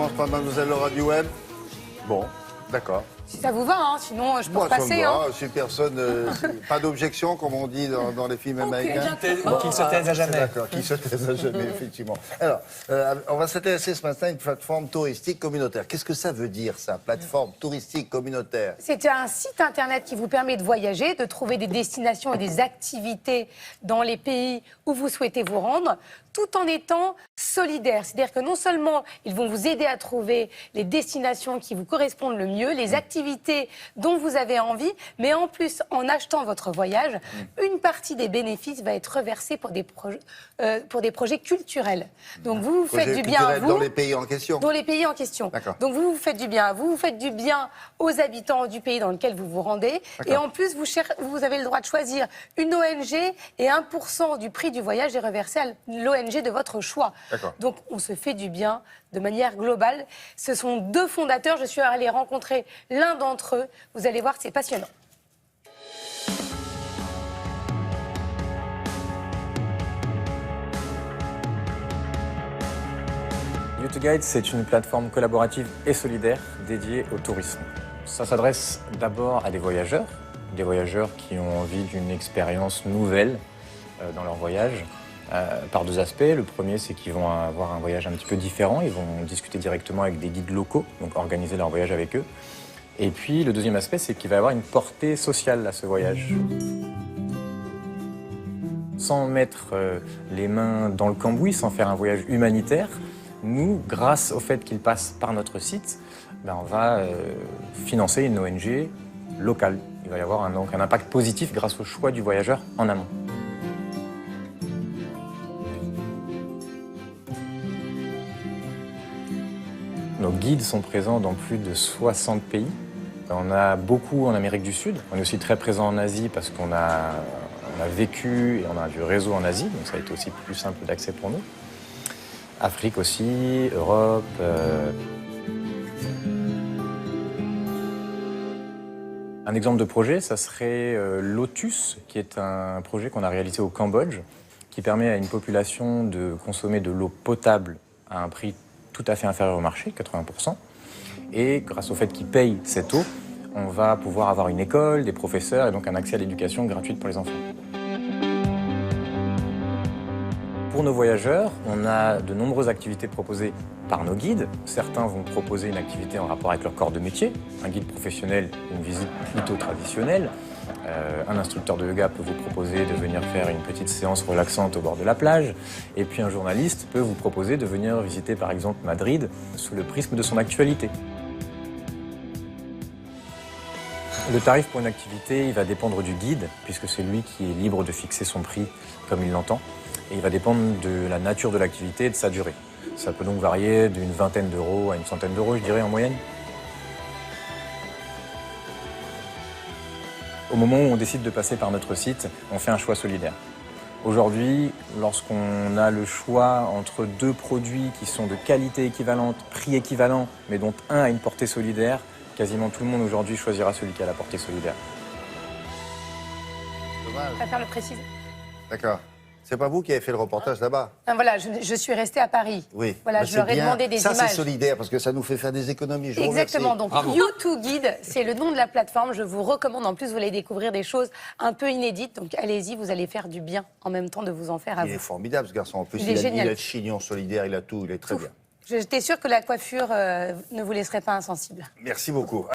commence par Mademoiselle Laura Duhem. Bon, d'accord. Si ça vous va, hein, sinon je peux Moi, ça repasser. me va. Hein. Si personne, pas d'objection, comme on dit dans les films américains. Qui ne se taise à jamais. D'accord, qui se taise à jamais, effectivement. Alors, on va s'intéresser ce matin à une plateforme touristique communautaire. Qu'est-ce que ça veut dire, ça, plateforme touristique communautaire? C'est un site internet qui vous permet de voyager, de trouver des destinations et des activités dans les pays où vous souhaitez vous rendre, tout en étant solidaire. C'est-à-dire que non seulement ils vont vous aider à trouver les destinations qui vous correspondent le mieux, les activités dont vous avez envie, mais en plus, en achetant votre voyage, une partie des bénéfices va être reversée pour des projets culturels. Donc vous vous faites du bien à vous. Dans les pays en question. Dans les pays en question. D'accord. Donc vous vous faites du bien à vous, vous faites du bien aux habitants du pays dans lequel vous vous rendez. Et en plus, vous avez le droit de choisir une ONG et 1% du prix du voyage est reversé à l'ONG de votre choix. Donc on se fait du bien de manière globale. Ce sont deux fondateurs, je suis allée rencontrer l'un d'entre eux. Vous allez voir, c'est passionnant. U2Guide, c'est une plateforme collaborative et solidaire dédiée au tourisme. Ça s'adresse d'abord à des voyageurs qui ont envie d'une expérience nouvelle dans leur voyage, par deux aspects. Le premier, c'est qu'ils vont avoir un voyage un petit peu différent. Ils vont discuter directement avec des guides locaux, donc organiser leur voyage avec eux. Et puis, le deuxième aspect, c'est qu'il va y avoir une portée sociale à ce voyage. Sans mettre les mains dans le cambouis, sans faire un voyage humanitaire, nous, grâce au fait qu'ils passent par notre site, on va financer une ONG locale. Il va y avoir donc un impact positif grâce au choix du voyageur en amont. Nos guides sont présents dans plus de 60 pays. On a beaucoup en Amérique du Sud. On est aussi très présent en Asie parce qu'on a vécu et on a du réseau en Asie, donc ça a été aussi plus simple d'accès pour nous. Afrique aussi, Europe. Un exemple de projet, ça serait Lotus, qui est un projet qu'on a réalisé au Cambodge, qui permet à une population de consommer de l'eau potable à un prix tout à fait inférieur au marché, 80%. Et grâce au fait qu'ils payent cette eau, on va pouvoir avoir une école, des professeurs et donc un accès à l'éducation gratuite pour les enfants. Pour nos voyageurs, on a de nombreuses activités proposées par nos guides. Certains vont proposer une activité en rapport avec leur corps de métier. Un guide professionnel, une visite plutôt traditionnelle. Un instructeur de yoga peut vous proposer de venir faire une petite séance relaxante au bord de la plage. Et puis un journaliste peut vous proposer de venir visiter par exemple Madrid sous le prisme de son actualité. Le tarif pour une activité, il va dépendre du guide, puisque c'est lui qui est libre de fixer son prix comme il l'entend. Et il va dépendre de la nature de l'activité et de sa durée. Ça peut donc varier d'une vingtaine d'euros à une centaine d'euros, je dirais, en moyenne. Au moment où on décide de passer par notre site, on fait un choix solidaire. Aujourd'hui, lorsqu'on a le choix entre deux produits qui sont de qualité équivalente, prix équivalent, mais dont un a une portée solidaire, quasiment tout le monde aujourd'hui choisira celui qui a la portée solidaire. Dommage. Je préfère le préciser. D'accord. C'est pas vous qui avez fait le reportage là-bas? Voilà, je suis restée à Paris. Oui. Voilà, je leur ai demandé des images. Ça, c'est solidaire parce que ça nous fait faire des économies. Je vous Exactement. remercie. Donc, U2Guide, c'est le nom de la plateforme. Je vous recommande. En plus, vous allez découvrir des choses un peu inédites. Donc, allez-y, vous allez faire du bien en même temps de vous en faire à vous. Il est formidable, ce garçon. En plus, Il est génial. Il a le chignon solidaire, il a tout. Il est très bien. J'étais sûre que la coiffure ne vous laisserait pas insensible. Merci beaucoup.